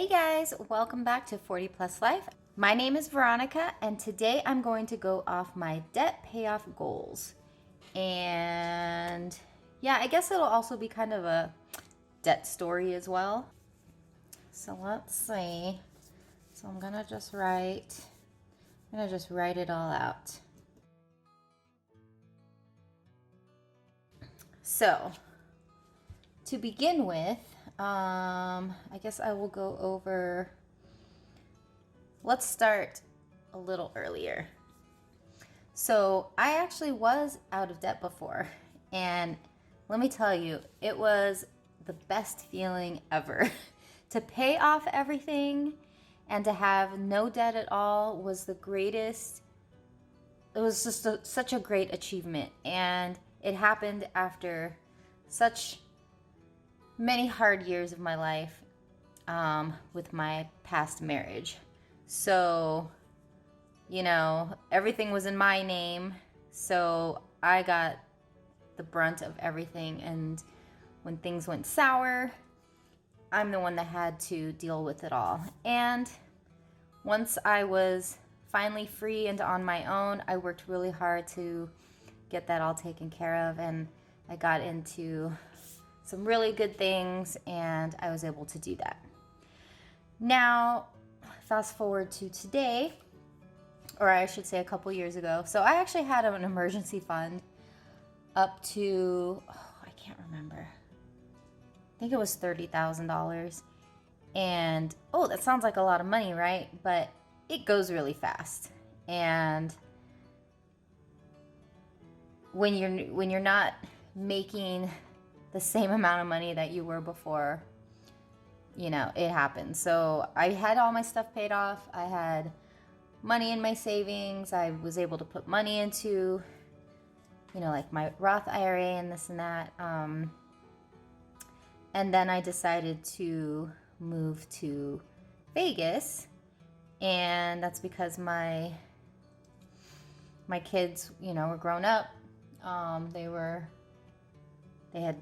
guys, welcome back to 40 Plus Life. My name is Veronica, and today I'm going to go off my debt payoff goals. And yeah, I guess it'll also be kind of a debt story as well. So let's see. So I'm gonna just write it all out. So to begin with, I guess I will go over, let's start a little earlier. So I actually was out of debt before, and let me tell you, it was the best feeling ever. To pay off everything and to have no debt at all was the greatest. It was just such a great achievement, and it happened after such many hard years of my life with my past marriage. So, everything was in my name, so I got the brunt of everything. And when things went sour, I'm the one that had to deal with it all. And once I was finally free and on my own, I worked really hard to get that all taken care of, and I got into some really good things, and I was able to do that. Now, fast forward to today, or I should say a couple years ago. So I actually had an emergency fund up to, I can't remember. I think it was $30,000. And that sounds like a lot of money, right? But it goes really fast. And when you're not making the same amount of money that you were before, it happens. So I had all my stuff paid off. I had money in my savings. I was able to put money into, like my Roth IRA and this and that. And then I decided to move to Vegas, and that's because my kids, were grown up. They had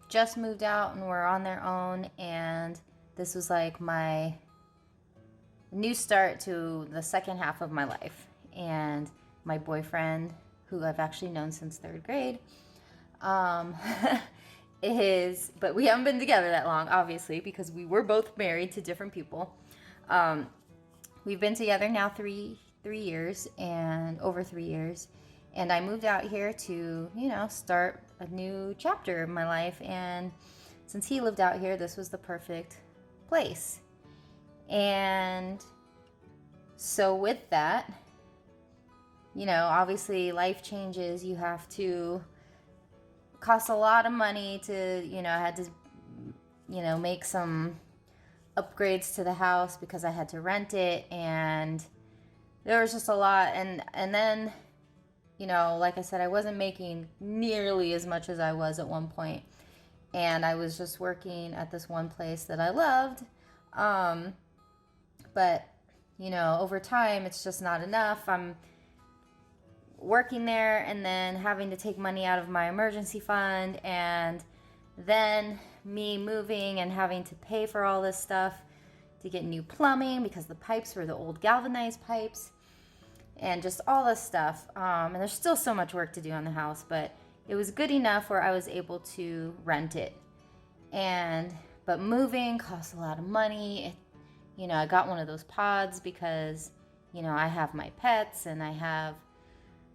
just moved out and were on their own, and this was like my new start to the second half of my life. And my boyfriend, who I've actually known since third grade, but we haven't been together that long, obviously, because we were both married to different people. We've been together now three years, and over 3 years. And I moved out here to, start a new chapter of my life. And since he lived out here, this was the perfect place. And so with that, obviously life changes. You have to, cost a lot of money to, I had to, make some upgrades to the house because I had to rent it. And there was just a lot. And then, like I said, I wasn't making nearly as much as I was at one point. And I was just working at this one place that I loved. But, over time, it's just not enough. I'm working there and then having to take money out of my emergency fund, and then me moving and having to pay for all this stuff to get new plumbing because the pipes were the old galvanized pipes, and just all this stuff. And there's still so much work to do on the house, but it was good enough where I was able to rent it. But moving costs a lot of money. I got one of those pods because, I have my pets and I have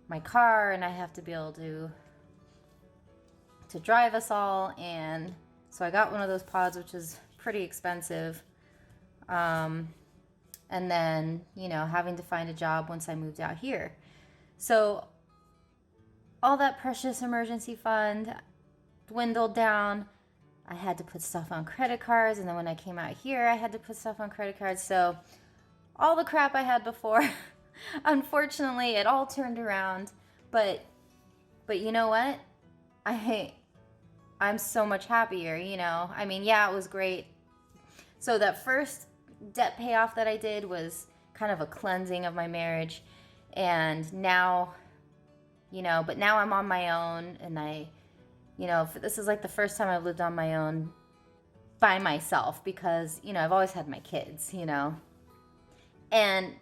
my car, and I have to be able to drive us all. And so I got one of those pods, which is pretty expensive. And then, having to find a job once I moved out here. So all that precious emergency fund dwindled down. I had to put stuff on credit cards, and then when I came out here, I had to put stuff on credit cards. So all the crap I had before, unfortunately, it all turned around. But you know what? I'm so much happier, I mean, yeah, it was great. So that first debt payoff that I did was kind of a cleansing of my marriage. And now, but now I'm on my own, and this is like the first time I've lived on my own by myself because, you know, I've always had my kids, you know. And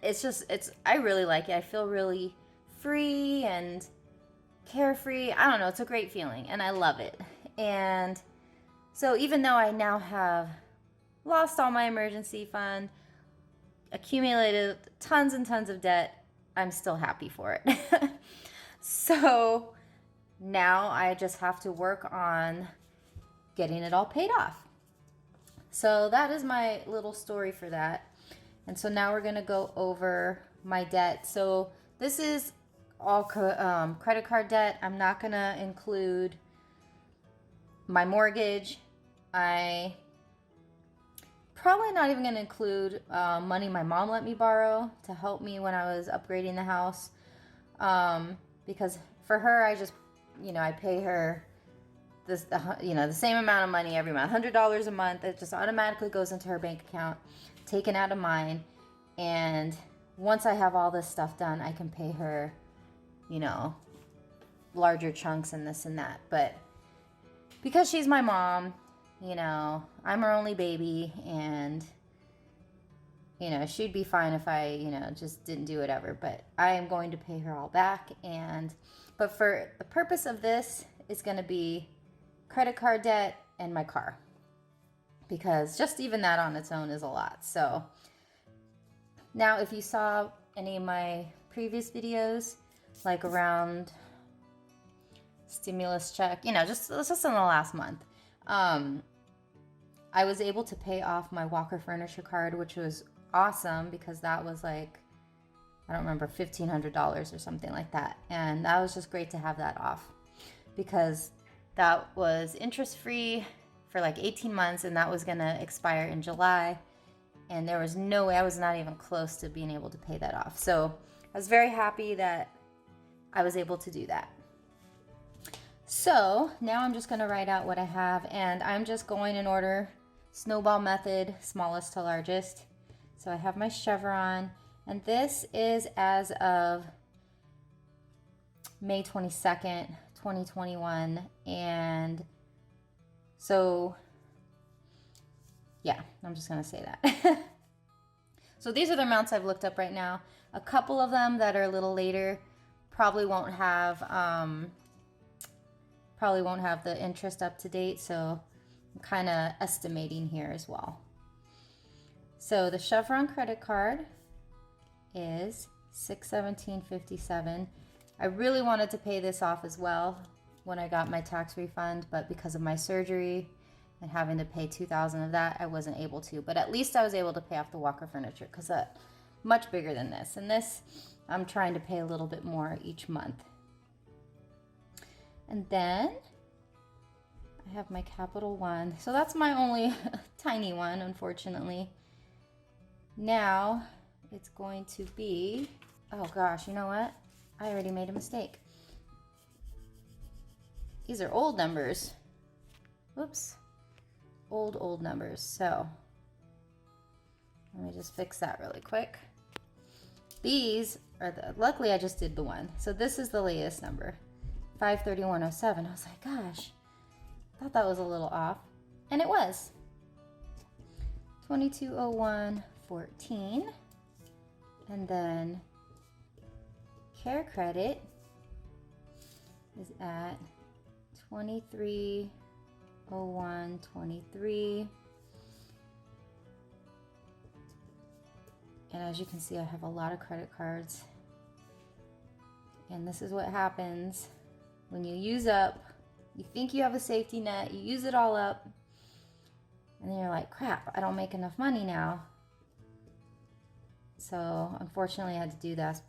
I really like it. I feel really free and carefree. I don't know, it's a great feeling and I love it. And so even though I now have lost all my emergency fund, accumulated tons and tons of debt, I'm still happy for it. So now I just have to work on getting it all paid off. So that is my little story for that. And so now we're going to go over my debt. So this is all credit card debt. I'm not going to include my mortgage. I probably not even going to include money my mom let me borrow to help me when I was upgrading the house. Because for her, I just, you know, I pay her this, you know, the same amount of money every month, $100 a month. It just automatically goes into her bank account, taken out of mine. And once I have all this stuff done, I can pay her, you know, larger chunks and this and that. But because she's my mom, you know, I'm her only baby, and, you know, she'd be fine if I, you know, just didn't do whatever. But I am going to pay her all back. But for the purpose of this, it's going to be credit card debt and my car, because just even that on its own is a lot. So now if you saw any of my previous videos, like around stimulus check, you know, just in the last month, I was able to pay off my Walker Furniture card, which was awesome because that was like, I don't remember, $1,500 or something like that. And that was just great to have that off because that was interest free for like 18 months, and that was going to expire in July. And there was no way, I was not even close to being able to pay that off. So I was very happy that I was able to do that. So now I'm just going to write out what I have, and I'm just going in order, snowball method, smallest to largest. So I have my Chevron, and this is as of May 22nd, 2021. And so, yeah, I'm just going to say that. So these are the amounts I've looked up right now. A couple of them that are a little later probably won't have the interest up to date. So I'm kind of estimating here as well. So the Chevron credit card is $617.57. I really wanted to pay this off as well when I got my tax refund, but because of my surgery and having to pay $2,000 of that, I wasn't able to. But at least I was able to pay off the Walker Furniture because that's much bigger than this. And this, I'm trying to pay a little bit more each month. And then I have my Capital One. So that's my only tiny one, unfortunately. Now it's going to be, oh gosh, you know what? I already made a mistake. These are old numbers. Whoops. Old numbers. So let me just fix that really quick. These are luckily I just did the one. So this is the latest number, 53107. I was like, gosh, I thought that was a little off. And it was. 220114. And then Care Credit is at 230123. And as you can see, I have a lot of credit cards. And this is what happens when you use up, you think you have a safety net, you use it all up, and then you're like, crap, I don't make enough money now. So unfortunately I had to do this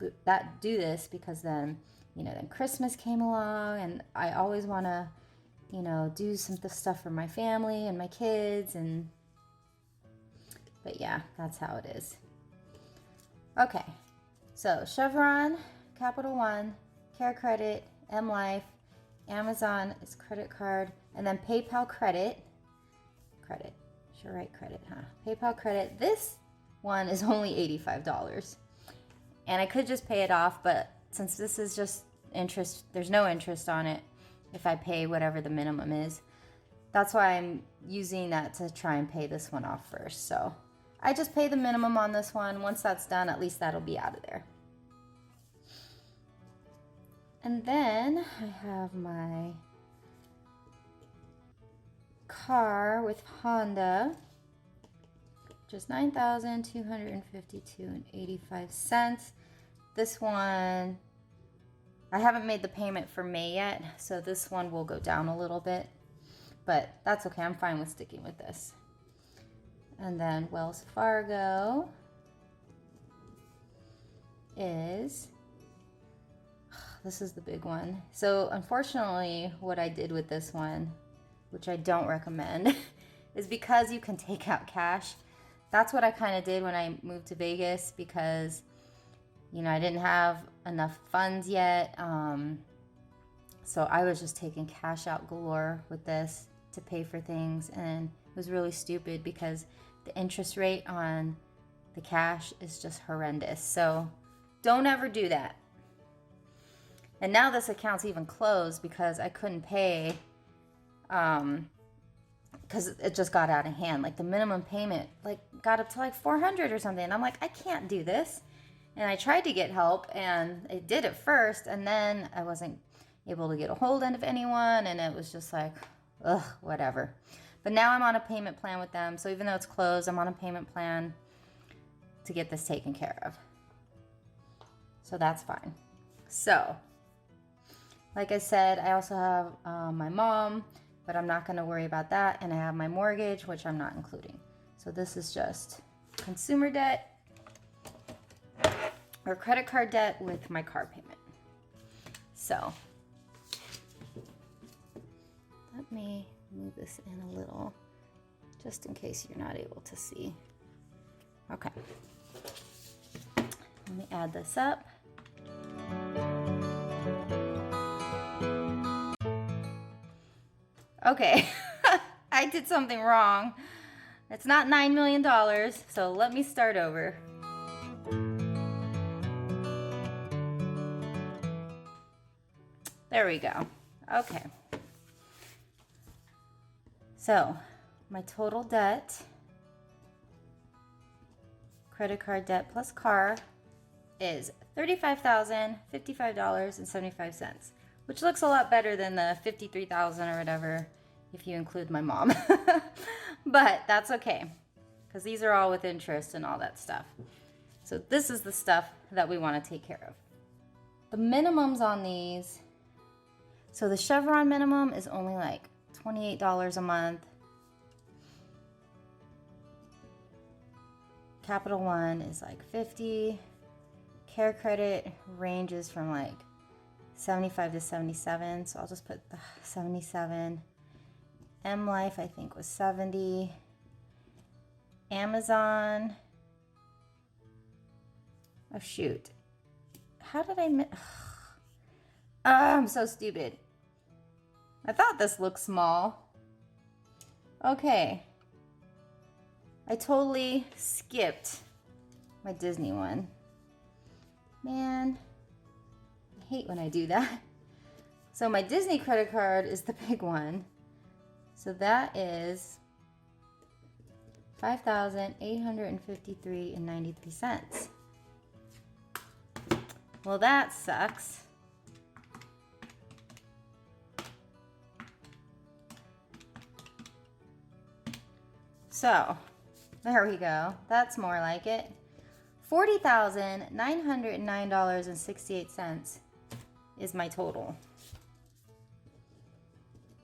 because then, you know, then Christmas came along, and I always want to, you know, do some stuff for my family and my kids, but yeah, that's how it is. Okay, so Chevron, Capital One, Care Credit, M Life, Amazon is credit card, and then PayPal credit, should write credit, huh? PayPal credit, this one is only $85. And I could just pay it off, but since this is just interest, there's no interest on it if I pay whatever the minimum is. that's why I'm using that to try and pay this one off first. So I just pay the minimum on this one. Once that's done, at least that'll be out of there. And then I have my car with Honda, which is $9,252.85. This one, I haven't made the payment for May yet, so this one will go down a little bit, but that's okay. I'm fine with sticking with this. And then Wells Fargo is, this is the big one. So unfortunately, what I did with this one, which I don't recommend, is because you can take out cash. That's what I kind of did when I moved to Vegas, because you know, I didn't have enough funds yet. So I was just taking cash out galore with this to pay for things, and it was really stupid because the interest rate on the cash is just horrendous. So don't ever do that. And now this account's even closed because I couldn't pay, because it just got out of hand. Like the minimum payment like got up to like $400 or something. And I'm like, I can't do this. And I tried to get help, and I did it first, and then I wasn't able to get a hold of anyone, and it was just like, ugh, whatever. But now I'm on a payment plan with them, so even though it's closed, I'm on a payment plan to get this taken care of. So that's fine. So, like I said, I also have my mom, but I'm not going to worry about that, and I have my mortgage, which I'm not including. So this is just consumer debt, or credit card debt with my car payment. So let me move this in a little, just in case you're not able to see. Okay. Let me add this up. Okay, I did something wrong. It's not $9 million, so let me start over. There we go. Okay. So, my total debt, credit card debt plus car, is $35,055.75, which looks a lot better than the $53,000 or whatever if you include my mom. But that's okay, because these are all with interest and all that stuff. So this is the stuff that we want to take care of. The minimums on these, so the Chevron minimum is only like $28 a month. Capital One is like $50. Care Credit ranges from like $75 to $77, so I'll just put the $77. M Life I think was $70. Amazon, oh shoot, how did I miss? I'm so stupid. I thought this looked small. Okay. I totally skipped my Disney one. Man, I hate when I do that. So my Disney credit card is the big one. So that is $5,853.93. Well, that sucks. So, there we go. That's more like it. $40,909.68 is my total.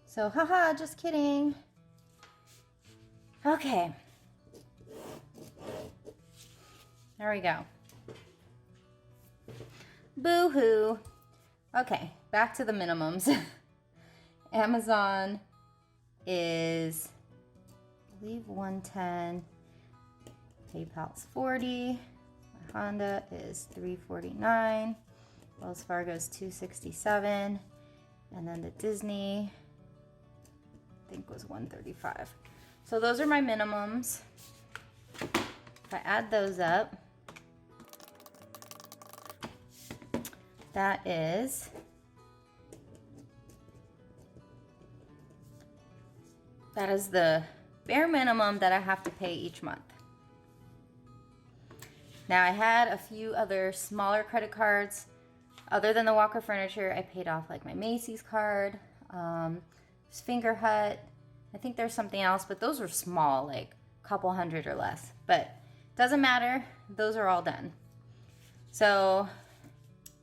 So, haha, just kidding. Okay. There we go. Boo-hoo. Okay, back to the minimums. Amazon is, I believe, $110. PayPal's $40. My Honda is $349. Wells Fargo is $267. And then the Disney, I think, was $135. So those are my minimums. If I add those up, that is That is the bare minimum that I have to pay each month. Now I had a few other smaller credit cards. Other than the Walker Furniture, I paid off like my Macy's card, Finger Hut. I think there's something else, but those were small, like a couple hundred or less. But doesn't matter, those are all done. So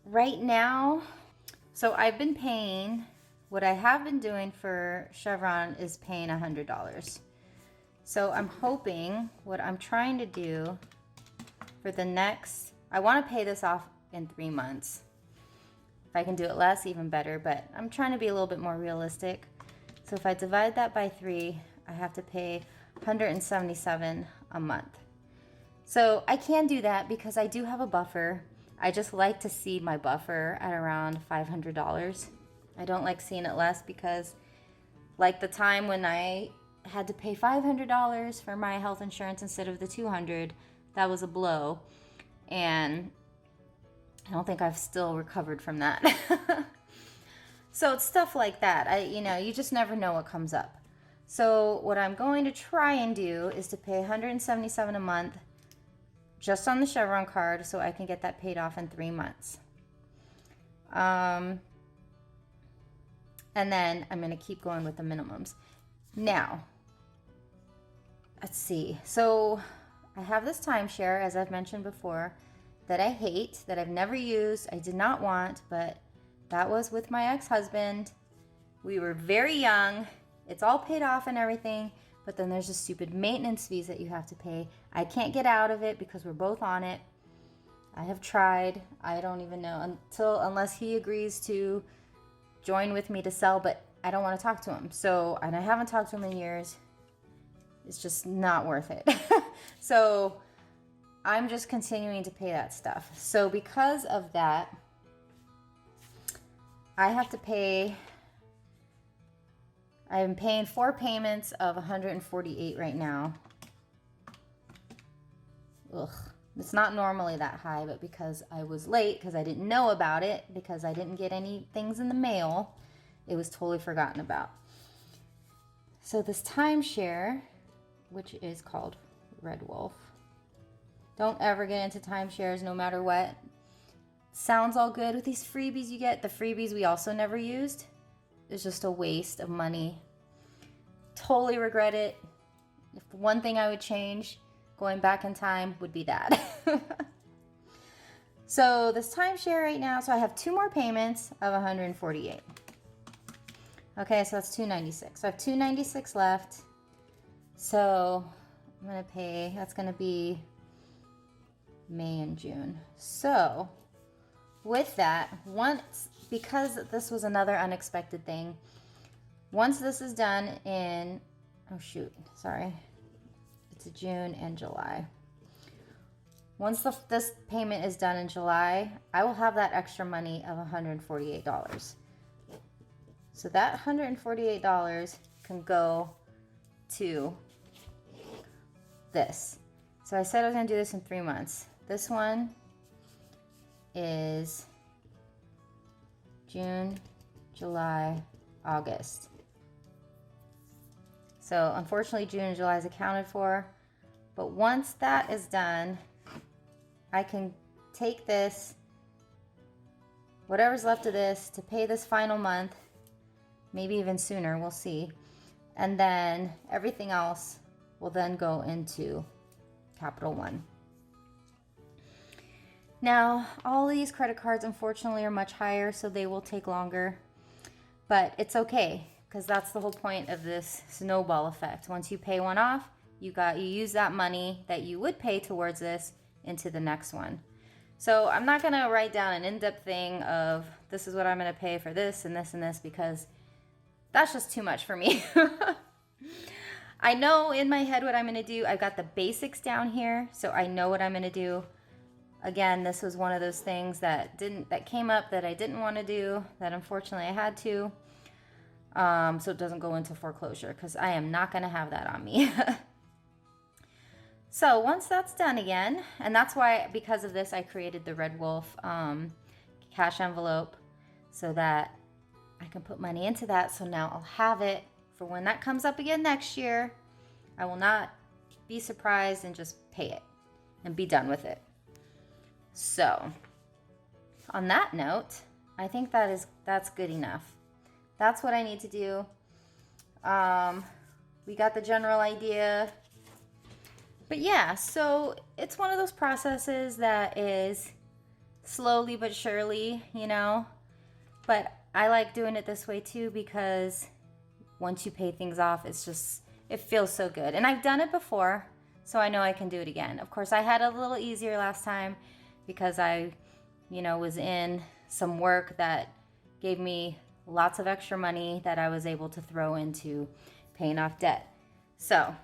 right now, so I've been paying, what I have been doing for Chevron is paying $100. So I'm hoping, what I'm trying to do for the next, I want to pay this off in 3 months. If I can do it less, even better, but I'm trying to be a little bit more realistic. So if I divide that by 3, I have to pay $177 a month. So I can do that because I do have a buffer. I just like to see my buffer at around $500. I don't like seeing it less because, like the time when I had to pay $500 for my health insurance instead of the $200, that was a blow. And I don't think I've still recovered from that. So it's stuff like that. You just never know what comes up. So what I'm going to try and do is to pay $177 a month just on the Chevron card so I can get that paid off in 3 months. And then I'm going to keep going with the minimums. Now, let's see. So I have this timeshare, as I've mentioned before, that I hate, that I've never used, I did not want, but that was with my ex-husband. We were very young. It's all paid off and everything, but then there's just stupid maintenance fees that you have to pay. I can't get out of it because we're both on it. I have tried. I don't even know unless he agrees to join with me to sell, but I don't want to talk to him. So, and I haven't talked to him in years. It's just not worth it. So I'm just continuing to pay that stuff. So because of that, I have to pay, I'm paying 4 payments of $148 right now. Ugh, it's not normally that high, but because I was late, because I didn't know about it, because I didn't get any things in the mail, it was totally forgotten about. So this timeshare, which is called Red Wolf. Don't ever get into timeshares no matter what. Sounds all good with these freebies you get. The freebies we also never used. It's just a waste of money. Totally regret it. If one thing I would change going back in time would be that. So this timeshare right now, so I have 2 more payments of $148. Okay, so that's $296. So I have $296 left. So I'm gonna pay, that's gonna be May and June. So with that, because this was another unexpected thing, once this is done in, it's June and July. Once this payment is done in July, I will have that extra money of $148. So that $148 can go to this. So I said I was gonna do this in 3 months. This one is June, July, August. So unfortunately June and July is accounted for, but once that is done, I can take this, whatever's left of this, to pay this final month, maybe even sooner, we'll see. And then everything else will then go into Capital One. Now, all these credit cards unfortunately are much higher, so they will take longer, but it's okay, because that's the whole point of this snowball effect. Once you pay one off, you use that money that you would pay towards this into the next one. So I'm not gonna write down an in-depth thing of this is what I'm gonna pay for this and this and this, because that's just too much for me. I know in my head what I'm gonna do. I've got the basics down here, so I know what I'm gonna do. Again, this was one of those things that came up that I didn't want to do, that unfortunately I had to. So it doesn't go into foreclosure, because I am not going to have that on me. So once that's done again, and that's why, because of this, I created the Red Wolf cash envelope so that I can put money into that. So now I'll have it for when that comes up again next year, I will not be surprised and just pay it and be done with it. So, on that note, I think that's good enough. That's what I need to do. We got the general idea. But yeah, so it's one of those processes that is slowly but surely, you know. But I like doing it this way too, because once you pay things off, it feels so good. And I've done it before, so I know I can do it again. Of course, I had it a little easier last time because I, was in some work that gave me lots of extra money that I was able to throw into paying off debt. So,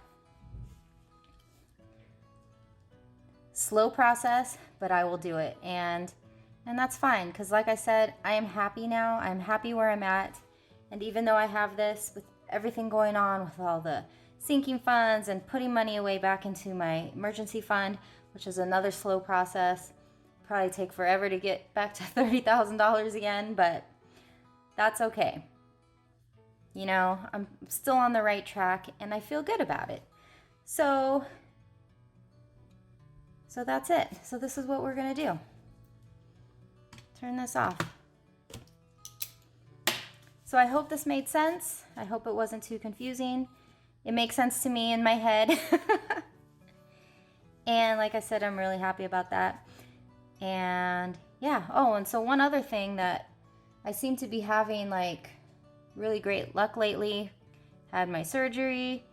slow process, but I will do it. And that's fine, because like I said, I am happy now. I'm happy where I'm at. And even though I have this, with everything going on with all the sinking funds and putting money away back into my emergency fund, which is another slow process, probably take forever to get back to $30,000 again, but that's okay. I'm still on the right track and I feel good about it. So that's it. So this is what we're gonna do. Turn this off. So I hope this made sense. I hope it wasn't too confusing. It makes sense to me in my head. And like I said, I'm really happy about that. And yeah, and so one other thing that I seem to be having like really great luck lately. Had my surgery,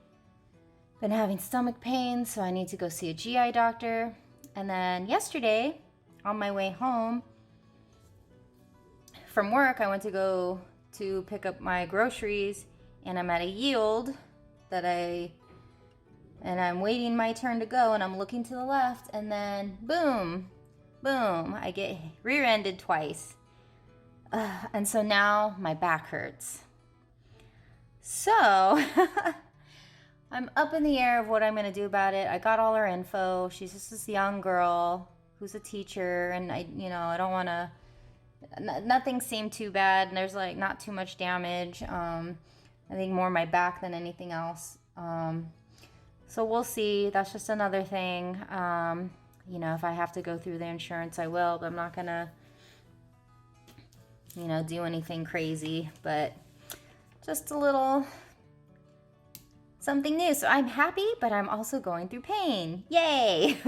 been having stomach pain, so I need to go see a GI doctor. And then yesterday, on my way home from work, I went to go to pick up my groceries, and I'm at a yield and I'm waiting my turn to go, and I'm looking to the left, and then boom, I get rear-ended twice. And so now my back hurts. So I'm up in the air of what I'm going to do about it. I got all her info. She's just this young girl who's a teacher, and I don't want to, nothing seemed too bad, and there's like not too much damage. I think more my back than anything else. So we'll see. That's just another thing. If I have to go through the insurance, I will, but I'm not going to, do anything crazy, but just a little something new. So I'm happy, but I'm also going through pain. Yay!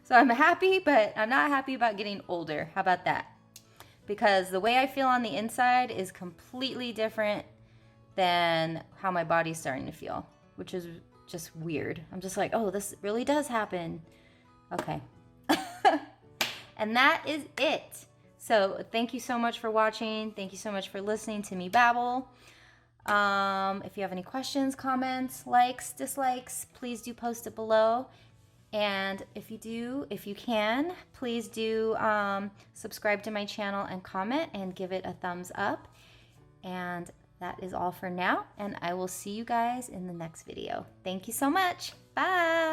So I'm happy, but I'm not happy about getting older. How about that? Because the way I feel on the inside is completely different than how my body's starting to feel, which is just weird. I'm just like, oh, this really does happen. Okay. And that is it. So thank you so much for watching. Thank you so much for listening to me babble. If you have any questions, comments, likes, dislikes, please do post it below. And if you can, please do subscribe to my channel and comment and give it a thumbs up. And that is all for now. And I will see you guys in the next video. Thank you so much. Bye.